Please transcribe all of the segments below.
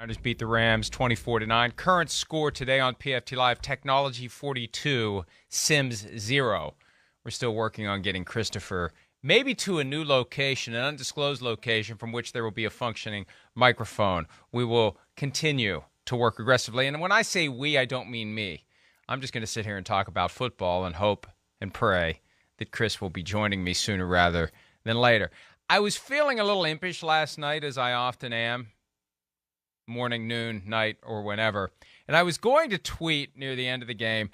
Niners beat the Rams 24-9. Current score today on PFT Live, Technology 42, Sims 0. We're still working on getting Christopher maybe to a new location, an undisclosed location from which there will be a functioning microphone. We will continue to work aggressively. And when I say we, I don't mean me. I'm just going to sit here and talk about football and hope and pray that Chris will be joining me sooner rather than later. I was feeling a little impish last night, as I often am. Morning, noon, night, or whenever. And I was going to tweet near the end of the game,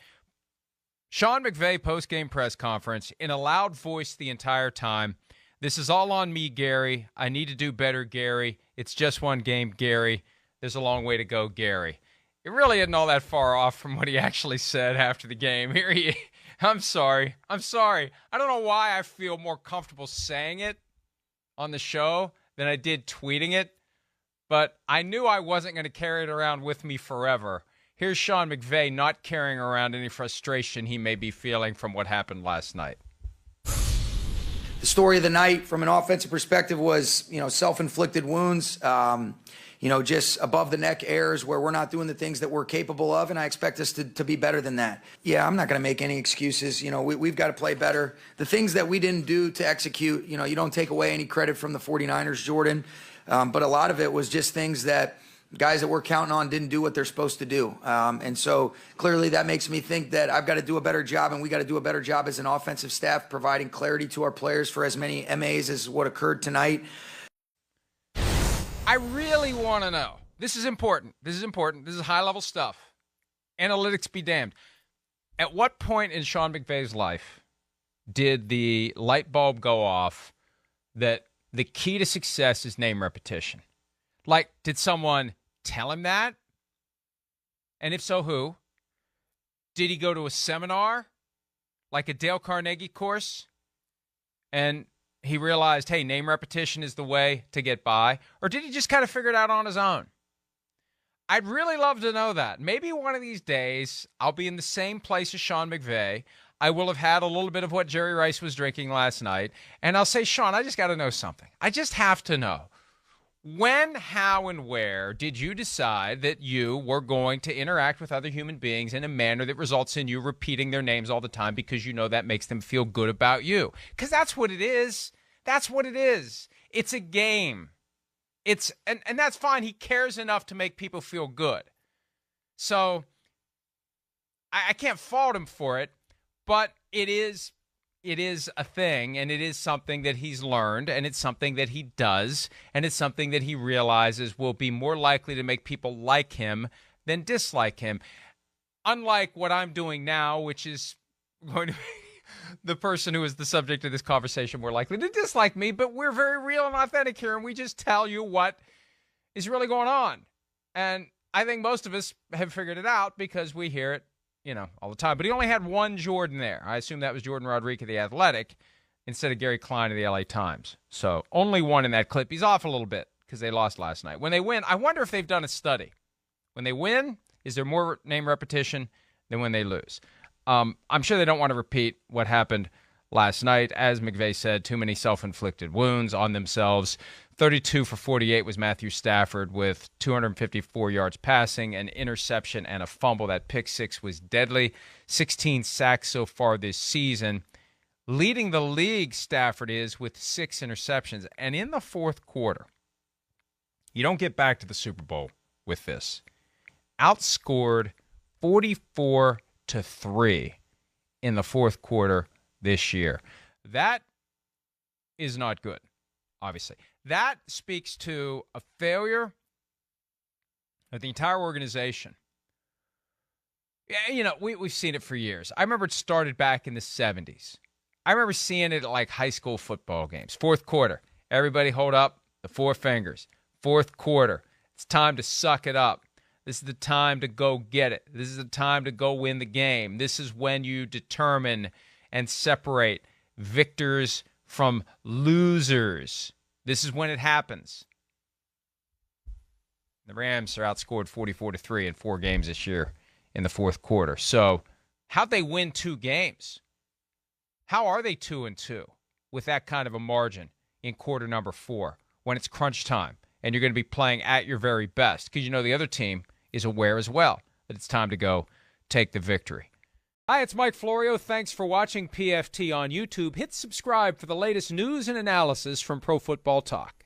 Sean McVay post-game press conference in a loud voice the entire time. This is all on me, Gary. I need to do better, Gary. It's just one game, Gary. There's a long way to go, Gary. It really isn't all that far off from what he actually said after the game. I'm sorry. I don't know why I feel more comfortable saying it on the show than I did tweeting it. But I knew I wasn't going to carry it around with me forever. Here's Sean McVay not carrying around any frustration he may be feeling from what happened last night. The story of the night from an offensive perspective was, self-inflicted wounds, just above the neck errors where we're not doing the things that we're capable of, and I expect us to be better than that. Yeah, I'm not going to make any excuses. We've got to play better. The things that we didn't do to execute, you don't take away any credit from the 49ers, Jordan. But a lot of it was just things that guys that we're counting on didn't do what they're supposed to do. And so clearly that makes me think that I've got to do a better job, and we got to do a better job as an offensive staff providing clarity to our players for as many MAs as what occurred tonight. I really want to know. This is important. This is high-level stuff. Analytics be damned. At what point in Sean McVay's life did the light bulb go off that the key to success is name repetition? Like, did someone tell him that? And if so, who? Did he go to a seminar, like a Dale Carnegie course, and he realized, hey, name repetition is the way to get by? Or did he just kind of figure it out on his own? I'd really love to know that. Maybe one of these days I'll be in the same place as Sean McVay. I will have had a little bit of what Jerry Rice was drinking last night, and I'll say, Sean, I just got to know something. I just have to know. When, how, and where did you decide that you were going to interact with other human beings in a manner that results in you repeating their names all the time because you know that makes them feel good about you? Because that's what it is. That's what it is. It's a game. And that's fine. He cares enough to make people feel good. So I can't fault him for it. But it is a thing, and it is something that he's learned, and it's something that he does, and it's something that he realizes will be more likely to make people like him than dislike him. Unlike what I'm doing now, which is going to make the person who is the subject of this conversation more likely to dislike me, but we're very real and authentic here, and we just tell you what is really going on. And I think most of us have figured it out because we hear it all the time. But he only had one Jordan there. I assume that was Jordan Rodriguez of The Athletic instead of Gary Klein of the LA Times. So only one in that clip. He's off a little bit because they lost last night. When they win, I wonder if they've done a study. When they win, is there more name repetition than when they lose? I'm sure they don't want to repeat what happened last night. As McVay said, too many self-inflicted wounds on themselves. 32 for 48 was Matthew Stafford with 254 yards passing, an interception, and a fumble. That pick six was deadly. 16 sacks so far this season. Leading the league, Stafford is with 6 interceptions. And in the fourth quarter, you don't get back to the Super Bowl with this. Outscored 44-3 in the fourth quarter this year. That is not good, obviously. That speaks to a failure of the entire organization. Yeah, we've seen it for years. I remember it started back in the 70s. I remember seeing it at like high school football games. Fourth quarter, everybody hold up the 4 fingers. Fourth quarter, it's time to suck it up. This is the time to go get it. This is the time to go win the game. This is when you determine and separate victors from losers. This is when it happens. The Rams are outscored 44-3 in 4 games this year in the fourth quarter. So how'd they win 2 games? How are they 2-2 with that kind of a margin in quarter number 4 when it's crunch time and you're going to be playing at your very best because you know the other team is aware as well that it's time to go take the victory. Hi, it's Mike Florio. Thanks for watching PFT on YouTube. Hit subscribe for the latest news and analysis from Pro Football Talk.